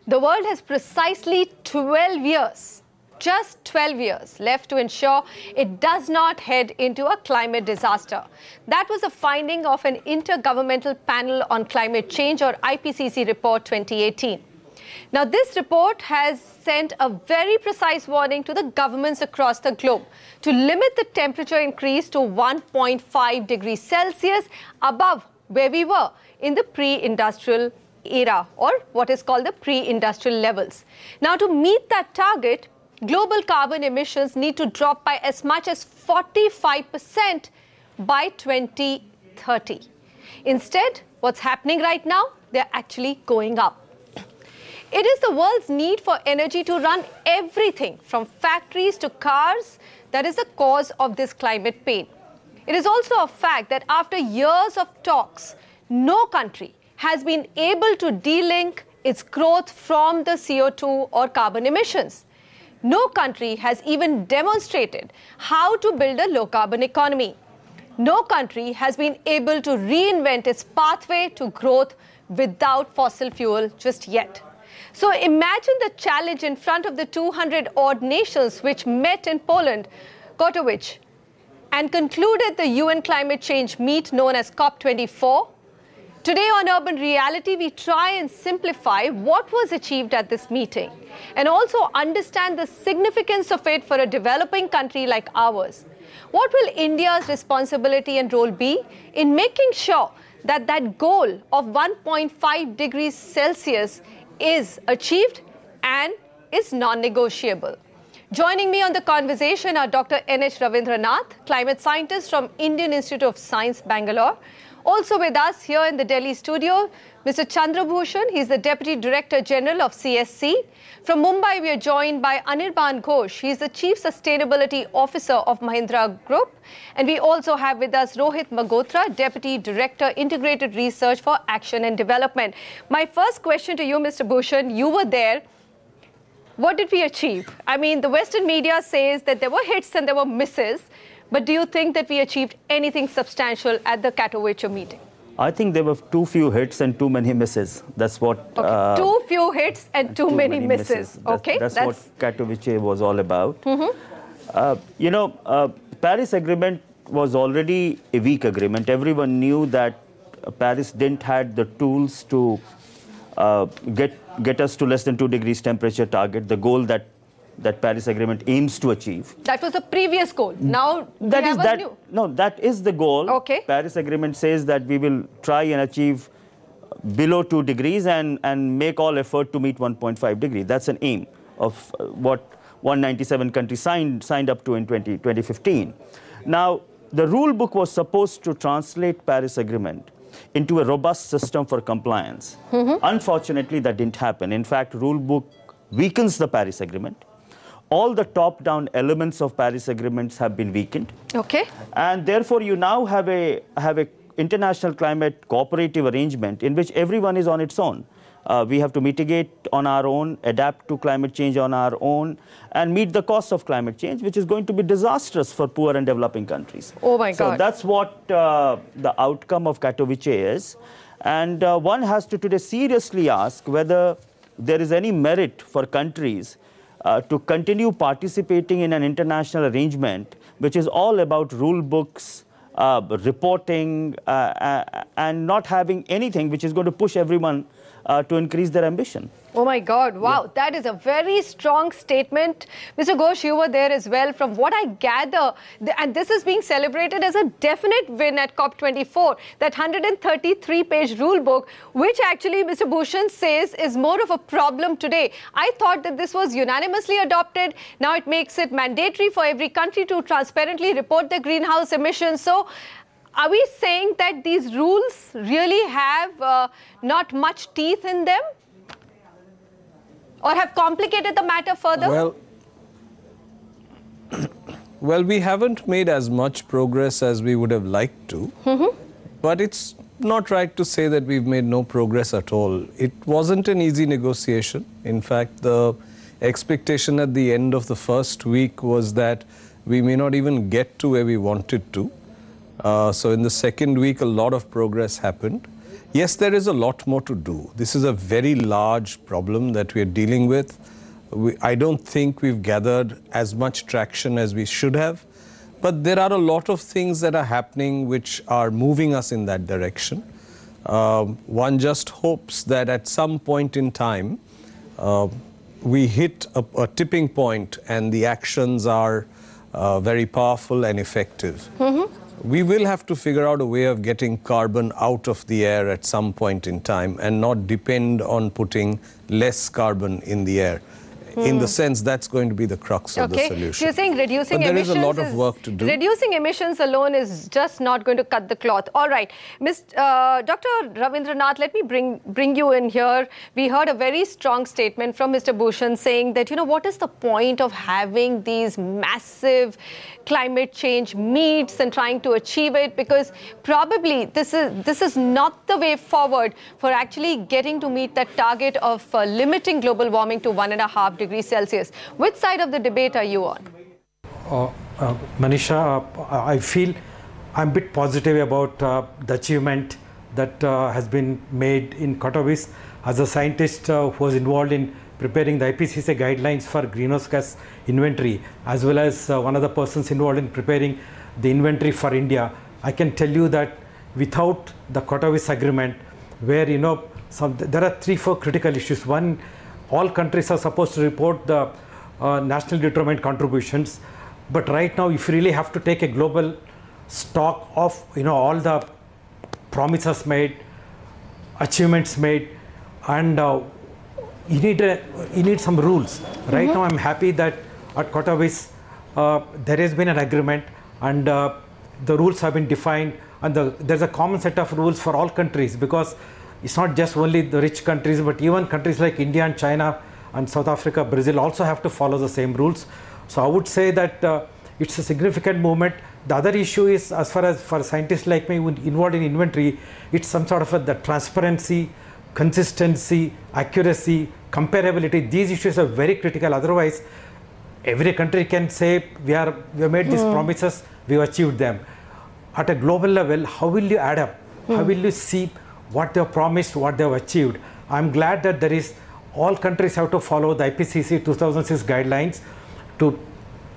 The world has precisely 12 years, just 12 years left to ensure it does not head into a climate disaster. That was a finding of an Intergovernmental Panel on Climate Change, or IPCC report 2018. Now, this report has sent a very precise warning to the governments across the globe to limit the temperature increase to 1.5 degrees Celsius above where we were in the pre-industrial era, or what is called the pre-industrial levels. Now, to meet that target, global carbon emissions need to drop by as much as 45% by 2030. Instead, what's happening right now? They're actually going up. It is the world's need for energy to run everything from factories to cars that is the cause of this climate pain. It is also a fact that after years of talks, no country has been able to de-link its growth from the CO2 or carbon emissions. No country has even demonstrated how to build a low-carbon economy. No country has been able to reinvent its pathway to growth without fossil fuel just yet. So imagine the challenge in front of the 200-odd nations which met in Poland, Katowice, and concluded the UN climate change meet known as COP24. Today on Urban Reality, we try and simplify what was achieved at this meeting and also understand the significance of it for a developing country like ours. What will India's responsibility and role be in making sure that that goal of 1.5 degrees Celsius is achieved and is non-negotiable? Joining me on the conversation are Dr. N.H. Ravindranath, climate scientist from Indian Institute of Science, Bangalore. Also with us here in the Delhi studio, Mr. Chandra Bhushan. He's the Deputy Director General of CSE. From Mumbai, we are joined by Anirban Ghosh. He's the Chief Sustainability Officer of Mahindra Group. And we also have with us Rohit Magotra, Deputy Director, Integrated Research for Action and Development. My first question to you, Mr. Bhushan, you were there. What did we achieve? I mean, the Western media says that there were hits and there were misses. But do you think that we achieved anything substantial at the Katowice meeting? I think there were too few hits and too many misses. That's what... Okay. Too few hits and too many misses. Okay. That's what Katowice was all about. Paris Agreement was already a weak agreement. Everyone knew that Paris didn't have the tools to get us to less than 2 degrees temperature target, the goal that Paris Agreement aims to achieve. That was the previous goal. Now that is that new. No, that is the goal. Okay. Paris Agreement says that we will try and achieve below 2 degrees and make all effort to meet 1.5 degrees. That's an aim of what 197 countries signed up to in 2015. Now, the rule book was supposed to translate Paris Agreement into a robust system for compliance. Unfortunately, that didn't happen. In fact, rule book weakens the Paris Agreement. All the top-down elements of Paris agreements have been weakened. Okay. And therefore, you now have a international climate cooperative arrangement in which everyone is on its own. We have to mitigate on our own, adapt to climate change on our own, and meet the cost of climate change, which is going to be disastrous for poor and developing countries. Oh my God. So that's what the outcome of Katowice is. And one has to today seriously ask whether there is any merit for countries to continue participating in an international arrangement which is all about rule books, reporting, and not having anything which is going to push everyone to increase their ambition. Oh my God, wow, yeah. That is a very strong statement. Mr. Ghosh, you were there as well. From what I gather, and this is being celebrated as a definite win at COP24, that 133-page rule book, which actually Mr. Bhushan says is more of a problem today. I thought that this was unanimously adopted. Now it makes it mandatory for every country to transparently report their greenhouse emissions. So, are we saying that these rules really have not much teeth in them? Or have complicated the matter further? Well, we haven't made as much progress as we would have liked to. But it's not right to say that we've made no progress at all. It wasn't an easy negotiation. In fact, the expectation at the end of the first week was that we may not even get to where we wanted to. So in the second week, a lot of progress happened. Yes, there is a lot more to do. This is a very large problem that we are dealing with. I don't think we've gathered as much traction as we should have, but there are a lot of things that are happening which are moving us in that direction. One just hopes that at some point in time, we hit a tipping point and the actions are very powerful and effective. We will have to figure out a way of getting carbon out of the air at some point in time and not depend on putting less carbon in the air. In the sense, that's going to be the crux of the solution. So you're saying reducing but emissions there is a lot of work to do. Reducing emissions alone is just not going to cut the cloth. All right. Dr. Ravindranath, let me bring you in here. We heard a very strong statement from Mr. Bhushan saying that, what is the point of having these massive climate change meets and trying to achieve it, because probably this is not the way forward for actually getting to meet that target of limiting global warming to 1.5 degrees Celsius. Which side of the debate are you on? Manisha, I feel I'm a bit positive about the achievement that has been made in Katowice. As a scientist who was involved in preparing the IPCC guidelines for greenhouse gas inventory, as well as one of the persons involved in preparing the inventory for India, I can tell you that without the Katowice agreement, where there are 3-4 critical issues. One, all countries are supposed to report the nationally determined contributions, but right now, if you really have to take a global stock of all the promises made, achievements made, and you need some rules. Right now, I'm happy that at Katowice there has been an agreement, and the rules have been defined, and there's a common set of rules for all countries, because it's not just only the rich countries, but even countries like India and China and South Africa, Brazil also have to follow the same rules. So I would say that it's a significant movement. The other issue is, as far as for scientists like me involved in inventory, it's some sort of the transparency, consistency, accuracy, comparability. These issues are very critical. Otherwise, every country can say we have made these promises, we've achieved them. At a global level, how will you add up? How will you see what they have promised, what they have achieved? I'm glad that all countries have to follow the IPCC 2006 guidelines to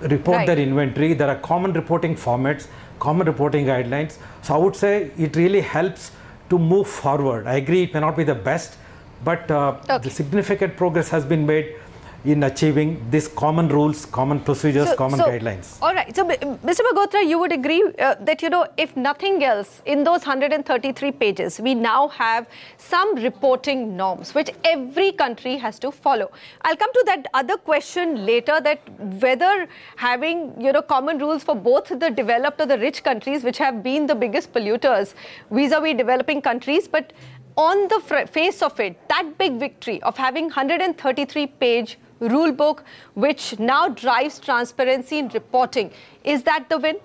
report their inventory. There are common reporting formats, common reporting guidelines. So I would say it really helps to move forward. I agree it may not be the best, but the significant progress has been made in achieving these common rules, common procedures, common guidelines. All right. So, Mr. Bagotra, you would agree that, if nothing else, in those 133 pages, we now have some reporting norms, which every country has to follow. I'll come to that other question later, that whether having, common rules for both the developed or the rich countries, which have been the biggest polluters vis-a-vis developing countries, but on the face of it, that big victory of having 133-page rule book, which now drives transparency in reporting, is that the win?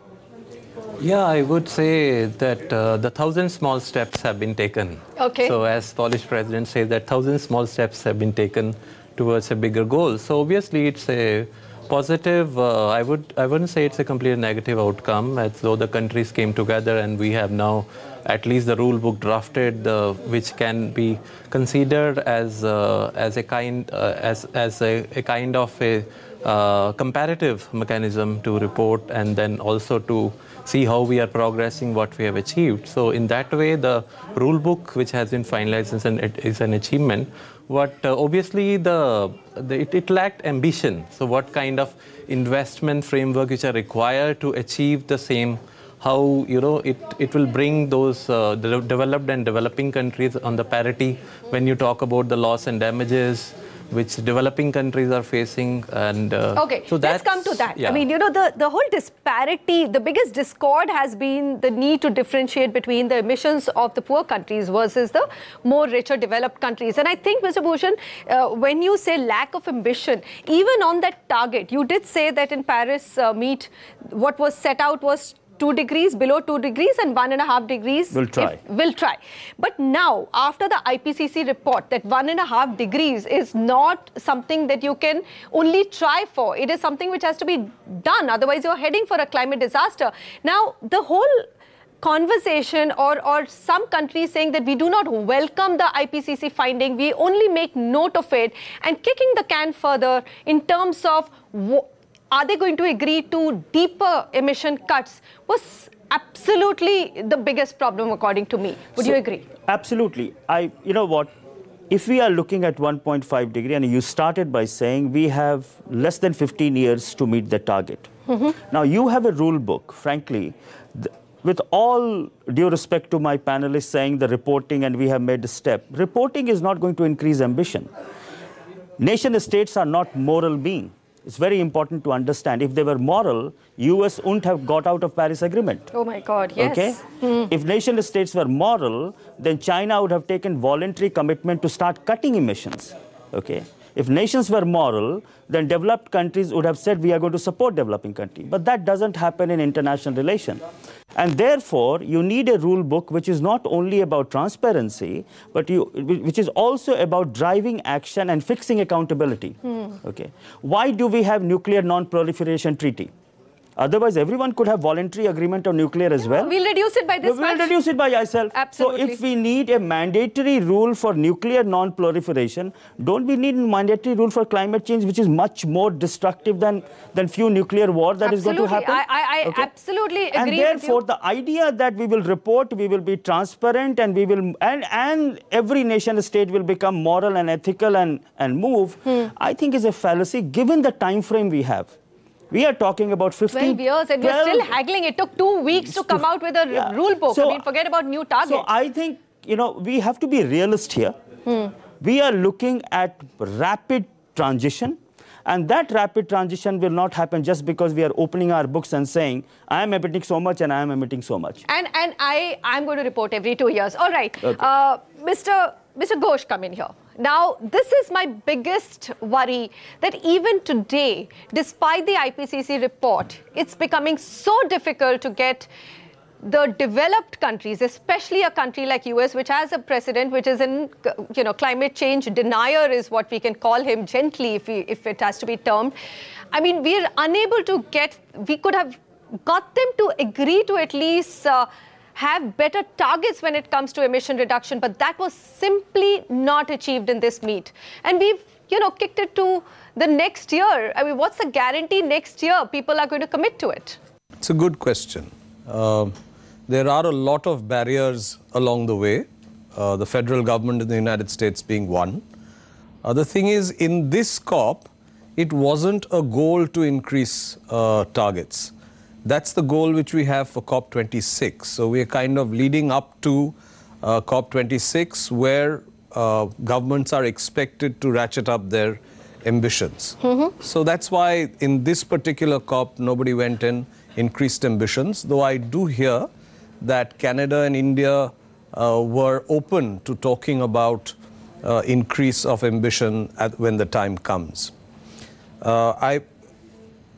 Yeah, I would say that the 1,000 small steps have been taken. Okay. So as Polish president says, that 1,000 small steps have been taken towards a bigger goal. So obviously it's a positive, I wouldn't say it's a completely negative outcome, as though the countries came together and we have now at least the rule book drafted, which can be considered as a kind of a comparative mechanism to report, and then also to see how we are progressing, what we have achieved. So in that way, the rule book, which has been finalized, is an achievement. But obviously, it lacked ambition. So what kind of investment framework which are required to achieve the same? How it will bring those the developed and developing countries on the parity when you talk about the loss and damages which developing countries are facing, and okay, so let's come to that. Yeah. I mean, the whole disparity, the biggest discord has been the need to differentiate between the emissions of the poor countries versus the more richer developed countries. And I think, Mr. Bhushan, when you say lack of ambition, even on that target, you did say that in Paris meet, what was set out was 2 degrees, below 2 degrees and 1.5 degrees. We'll try. We'll try. But now, after the IPCC report, that 1.5 degrees is not something that you can only try for. It is something which has to be done. Otherwise, you're heading for a climate disaster. Now, the whole conversation or some countries saying that we do not welcome the IPCC finding, we only make note of it, and kicking the can further in terms of are they going to agree to deeper emission cuts was absolutely the biggest problem, according to me. Would you agree? Absolutely. You know what? If we are looking at 1.5 degree, and you started by saying we have less than 15 years to meet the target. Now, you have a rule book, frankly, with all due respect to my panelists saying the reporting and we have made a step. Reporting is not going to increase ambition. Nation states are not moral beings. It's very important to understand. If they were moral, US wouldn't have got out of Paris Agreement. Oh my God, yes. Okay? If nation states were moral, then China would have taken voluntary commitment to start cutting emissions. Okay? If nations were moral, then developed countries would have said we are going to support developing countries. But that doesn't happen in international relations. And therefore, you need a rule book which is not only about transparency, but which is also about driving action and fixing accountability. Okay. Why do we have nuclear non-proliferation treaty? Otherwise, everyone could have voluntary agreement on nuclear as well. We'll reduce it by this much. We'll reduce it by ourselves. Absolutely. So if we need a mandatory rule for nuclear non-proliferation, don't we need a mandatory rule for climate change, which is much more destructive than few nuclear war that is going to happen? I absolutely agree and therefore, with you. the idea that we will report, we will be transparent, and we will and every nation state will become moral and ethical and move, I think is a fallacy given the time frame we have. We are talking about 12 years and we're still haggling. It took 2 weeks to come out with a rule book. So, I mean, forget about new targets. So I think, we have to be realist here. We are looking at rapid transition. And that rapid transition will not happen just because we are opening our books and saying, I am emitting so much and I am emitting so much. And I'm going to report every 2 years. All right. Okay. Mr. Ghosh, come in here. Now, this is my biggest worry, that even today, despite the IPCC report, it's becoming so difficult to get the developed countries, especially a country like US, which has a president which is in, climate change denier is what we can call him gently, if it has to be termed. I mean, we're unable to we could have got them to agree to at least have better targets when it comes to emission reduction, but that was simply not achieved in this meet. And we've, kicked it to the next year. I mean, what's the guarantee next year people are going to commit to it? It's a good question. There are a lot of barriers along the way, the federal government in the United States being one. The thing is, in this COP, it wasn't a goal to increase targets. That's the goal which we have for COP26. So we are kind of leading up to COP26, where governments are expected to ratchet up their ambitions. So that's why in this particular COP, nobody went in, increased ambitions, though I do hear that Canada and India were open to talking about increase of ambition when the time comes.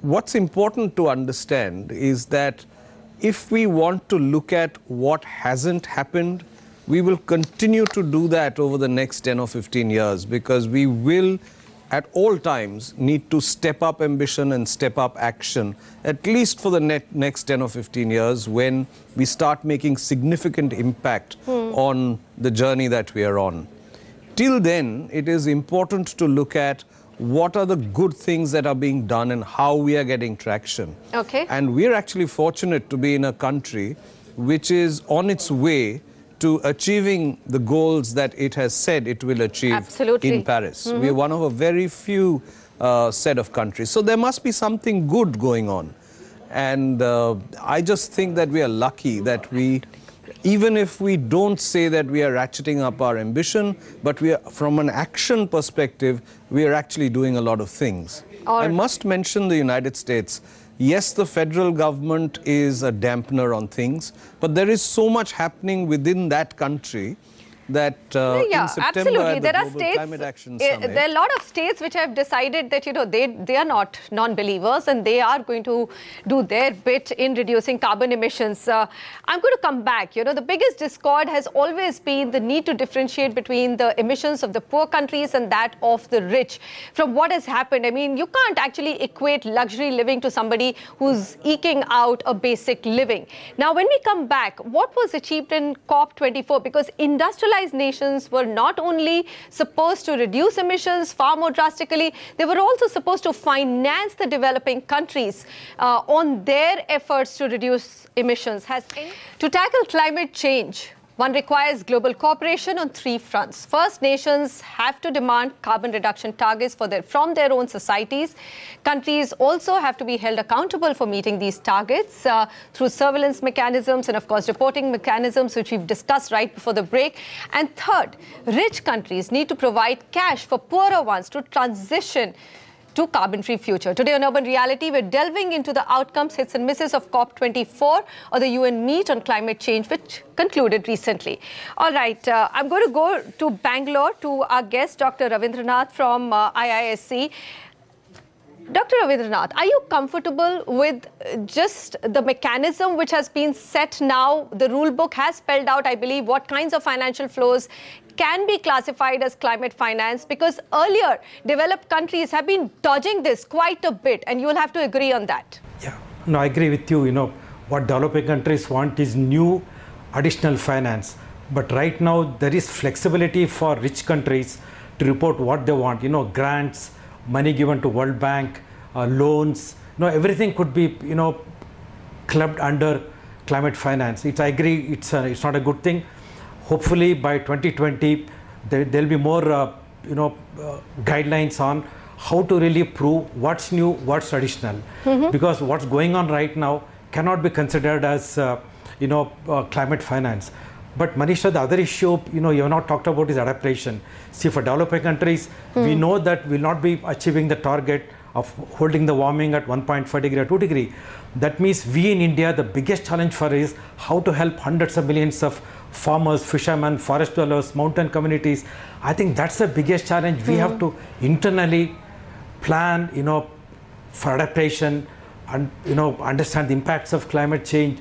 What's important to understand is that if we want to look at what hasn't happened, we will continue to do that over the next 10 or 15 years, because we will at all times need to step up ambition and step up action, at least for the next 10 or 15 years, when we start making significant impact on the journey that we are on. Till then, it is important to look at what are the good things that are being done and how we are getting traction. Okay. And we're actually fortunate to be in a country which is on its way to achieving the goals that it has said it will achieve in Paris. We are one of a very few set of countries. So there must be something good going on. And I just think that we are lucky that even if we don't say that we are ratcheting up our ambition, but we are, from an action perspective, we are actually doing a lot of things. I must mention the United States. Yes, the federal government is a dampener on things, but there is so much happening within that country that in September absolutely. at the There are Global states, Climate Action Summit. there are a lot of states which have decided that, they are not non-believers and they are going to do their bit in reducing carbon emissions. I'm going to come back. The biggest discord has always been the need to differentiate between the emissions of the poor countries and that of the rich. From what has happened, I mean, you can't actually equate luxury living to somebody who's eking out a basic living. Now, when we come back, what was achieved in COP24? Because industrialized nations were not only supposed to reduce emissions far more drastically, they were also supposed to finance the developing countries on their efforts to reduce emissions. To tackle climate change, one requires global cooperation on three fronts. First, nations have to demand carbon reduction targets from their own societies. Countries also have to be held accountable for meeting these targets through surveillance mechanisms and, of course, reporting mechanisms, which we've discussed right before the break. And third, rich countries need to provide cash for poorer ones to transition to carbon-free future. Today on Urban Reality, we're delving into the outcomes, hits and misses of COP24 or the UN meet on climate change, which concluded recently. All right, I'm going to go to Bangalore to our guest, Dr. Ravindranath from IISc. Dr. Ravindranath, are you comfortable with just the mechanism which has been set now? The rule book has spelled out, I believe, what kinds of financial flows can be classified as climate finance, because earlier developed countries have been dodging this quite a bit, and you will have to agree on that. Yeah, no, I agree with you. What developing countries want is new additional finance. But right now, there is flexibility for rich countries to report what they want, grants, money given to World Bank, loans, everything could be, clubbed under climate finance. I agree, it's not a good thing. Hopefully by 2020, there'll be more, guidelines on how to really prove what's new, what's traditional. Because what's going on right now cannot be considered as, climate finance. But Manisha, the other issue, you have not talked about is adaptation. See, for developing countries, we know that we'll not be achieving the target of holding the warming at 1.5 degree or 2 degree. That means we in India, the biggest challenge for us is how to help hundreds of millions of farmers, fishermen, forest dwellers, mountain communities. I think that's the biggest challenge. We have to internally plan, for adaptation and, understand the impacts of climate change,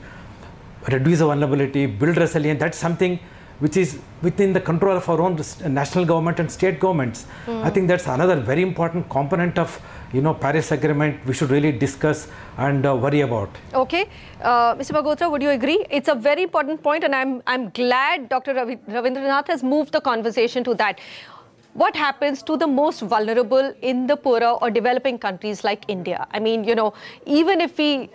reduce the vulnerability, build resilience. That's something which is within the control of our own national government and state governments. I think that's another very important component of, Paris Agreement we should really discuss and worry about. Okay. Mr. Bagotra, would you agree? It's a very important point, and I'm glad Dr. Ravindranath has moved the conversation to that. What happens to the most vulnerable in the poorer or developing countries like India? I mean, even if we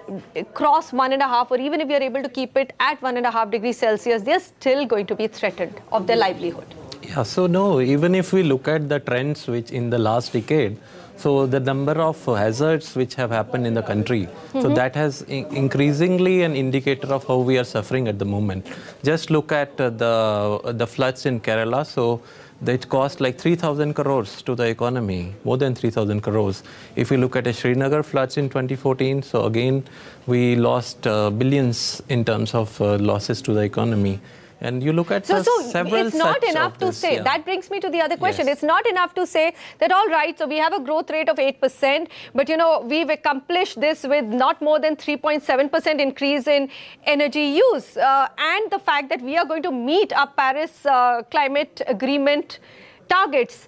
cross 1.5, or even if we are able to keep it at 1.5 degrees Celsius, they're still going to be threatened of their livelihood. Yeah, so no, even if we look at the trends which in the last decade, so the number of hazards which have happened in the country, so that has increasingly an indicator of how we are suffering at the moment. Just look at the floods in Kerala. So it cost like 3,000 crores to the economy, more than 3,000 crores. If you look at the Srinagar floods in 2014, so again, we lost billions in terms of losses to the economy. And you look at so several it's not enough to say. Yeah. That brings me to the other question. Yes. It's not enough to say that, all right, so we have a growth rate of 8%, but, we've accomplished this with not more than 3.7% increase in energy use. And the fact that we are going to meet our Paris climate agreement targets,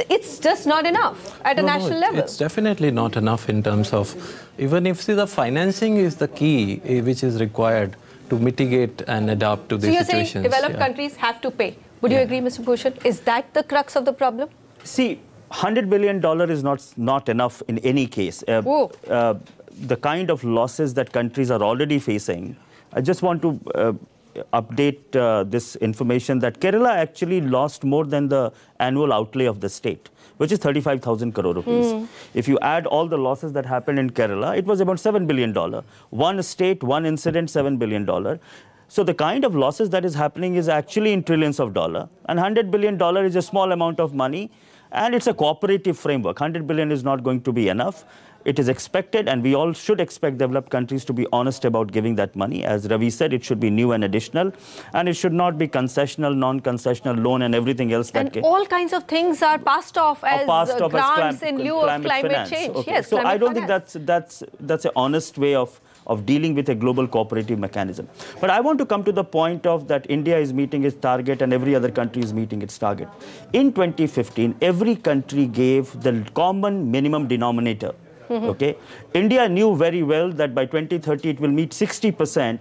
it's just not enough at a national level. It's definitely not enough in terms of, even if the financing is the key which is required to mitigate and adapt to these situations. So you're saying developed countries have to pay. Would you agree, Mr. Bhushan? Is that the crux of the problem? See, $100 billion is not enough in any case. The kind of losses that countries are already facing, I just want to update this information that Kerala actually lost more than the annual outlay of the state, which is 35,000 crore rupees. If you add all the losses that happened in Kerala, it was about $7 billion. One state, one incident, $7 billion. So the kind of losses that is happening is actually in trillions of dollars. And $100 billion is a small amount of money. And it's a cooperative framework. $100 billion is not going to be enough. it is expected, and we all should expect developed countries to be honest about giving that money. As Ravi said, it should be new and additional, and it should not be concessional, non-concessional loan and everything else. And all kinds of things are passed off as grants in lieu of climate change. Okay. Yes, so I don't think that's an honest way of dealing with a global cooperative mechanism. But I want to come to the point of that India is meeting its target and every other country is meeting its target. In 2015, every country gave the common minimum denominator. Okay, India knew very well that by 2030 it will meet 60%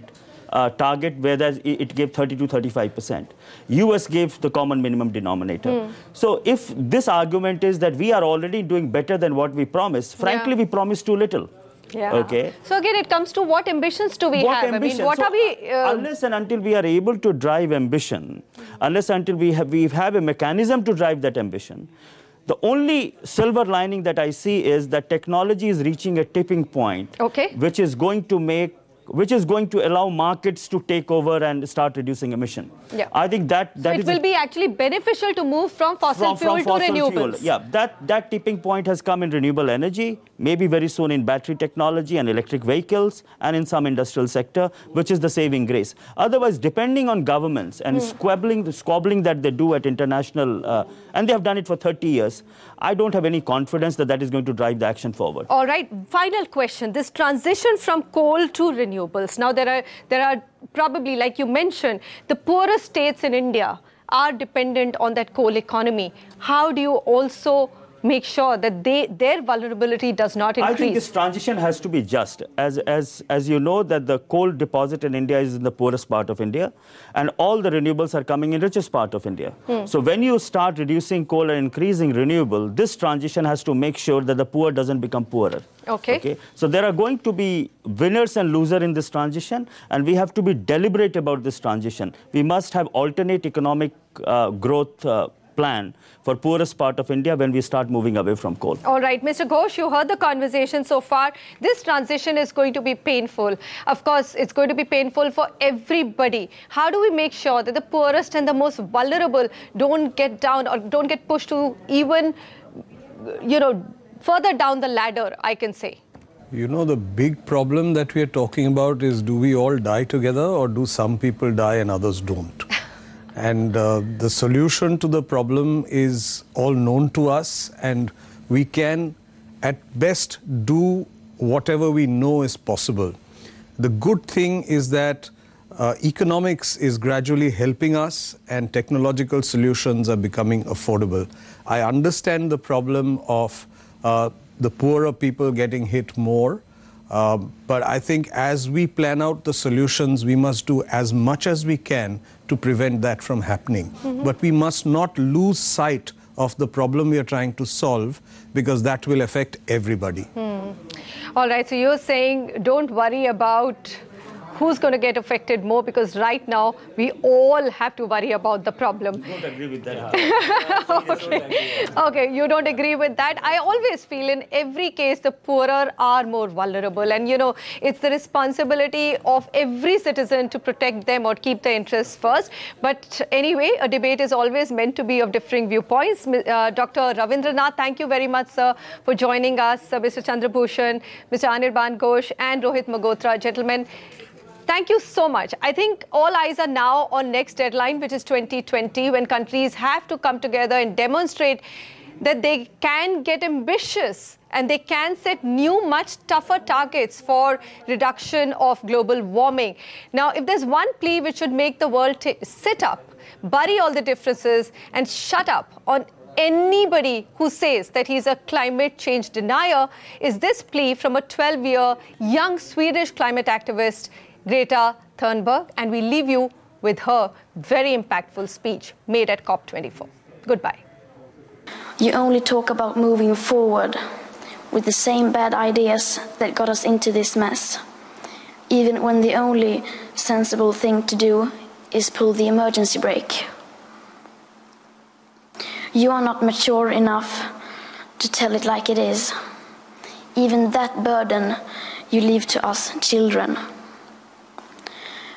target, whereas it gave 30 to 35%. US gave the common minimum denominator. So if this argument is that we are already doing better than what we promised, frankly, we promised too little. Yeah. Okay. So again, it comes to what ambitions do we have? I mean, what are we? Unless and until we are able to drive ambition, unless until we have a mechanism to drive that ambition, the only silver lining that I see is that technology is reaching a tipping point, which is going to allow markets to take over and start reducing emission. Yeah. I think that it will be actually beneficial to move from fossil fuel to renewables. Yeah, that tipping point has come in renewable energy, maybe very soon in battery technology and electric vehicles, and in some industrial sector, which is the saving grace. Otherwise, depending on governments and squabbling that they do at international, and they have done it for 30 years, I don't have any confidence that is going to drive the action forward. All right, final question. This transition from coal to renewables. Now, there are probably, like you mentioned, the poorest states in India are dependent on that coal economy. How do you also make sure that their vulnerability does not increase? I think this transition has to be just. As you know, that the coal deposit in India is in the poorest part of India, and all the renewables are coming in richest part of India. So when you start reducing coal and increasing renewable, this transition has to make sure that the poor doesn't become poorer. Okay. So there are going to be winners and losers in this transition, and we have to be deliberate about this transition. We must have alternate economic growth plan for poorest part of India when we start moving away from coal. All right, Mr. Ghosh, you heard the conversation so far. This transition is going to be painful. Of course, it's going to be painful for everybody. How do we make sure that the poorest and the most vulnerable don't get down or don't get pushed to even, further down the ladder, I can say? You know, the big problem that we are talking about is, do we all die together, or do some people die and others don't? And the solution to the problem is all known to us, and we can at best do whatever we know is possible. The good thing is that economics is gradually helping us, and technological solutions are becoming affordable. I understand the problem of the poorer people getting hit more. But I think as we plan out the solutions, we must do as much as we can to prevent that from happening. But we must not lose sight of the problem we are trying to solve, because that will affect everybody. All right, so you're saying don't worry about who's going to get affected more, because right now we all have to worry about the problem. I don't agree with that. Okay, you don't agree with that. I always feel in every case the poorer are more vulnerable, and it's the responsibility of every citizen to protect them or keep their interests first. But anyway, a debate is always meant to be of differing viewpoints. Dr. Ravindranath, thank you very much, sir, for joining us. Mr. Chandra Bhushan, Mr. Anirban Ghosh, and Rohit Magotra. Gentlemen, thank you so much. I think all eyes are now on next deadline, which is 2020, when countries have to come together and demonstrate that they can get ambitious and they can set new, much tougher targets for reduction of global warming. Now, if there's one plea which should make the world sit up, bury all the differences, and shut up on anybody who says that he's a climate change denier, is this plea from a 12-year young Swedish climate activist, Greta Thunberg, and we leave you with her very impactful speech made at COP24. Goodbye. You only talk about moving forward with the same bad ideas that got us into this mess, even when the only sensible thing to do is pull the emergency brake. You are not mature enough to tell it like it is. Even that burden you leave to us children.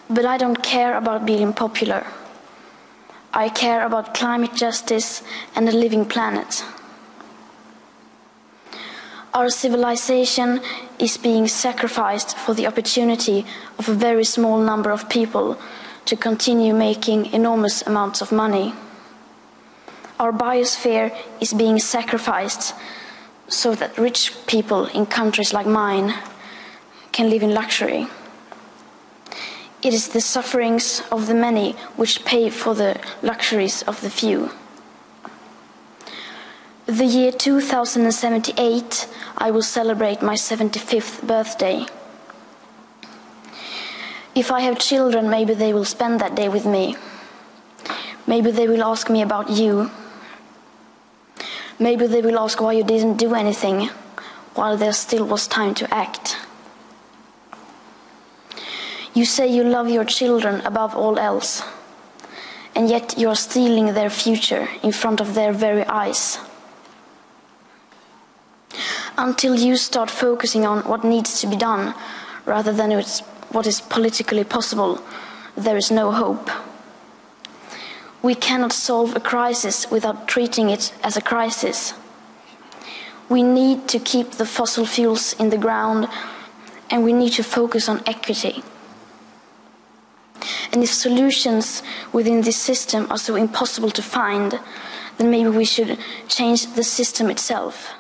But I don't care about being popular. I care about climate justice and a living planet. Our civilization is being sacrificed for the opportunity of a very small number of people to continue making enormous amounts of money. Our biosphere is being sacrificed so that rich people in countries like mine can live in luxury. It is the sufferings of the many which pay for the luxuries of the few. The year 2078, I will celebrate my 75th birthday. If I have children, maybe they will spend that day with me. Maybe they will ask me about you. Maybe they will ask why you didn't do anything while there still was time to act. You say you love your children above all else, and yet you are stealing their future in front of their very eyes. Until you start focusing on what needs to be done rather than what is politically possible, there is no hope. We cannot solve a crisis without treating it as a crisis. We need to keep the fossil fuels in the ground, and we need to focus on equity. And if solutions within this system are so impossible to find, then maybe we should change the system itself.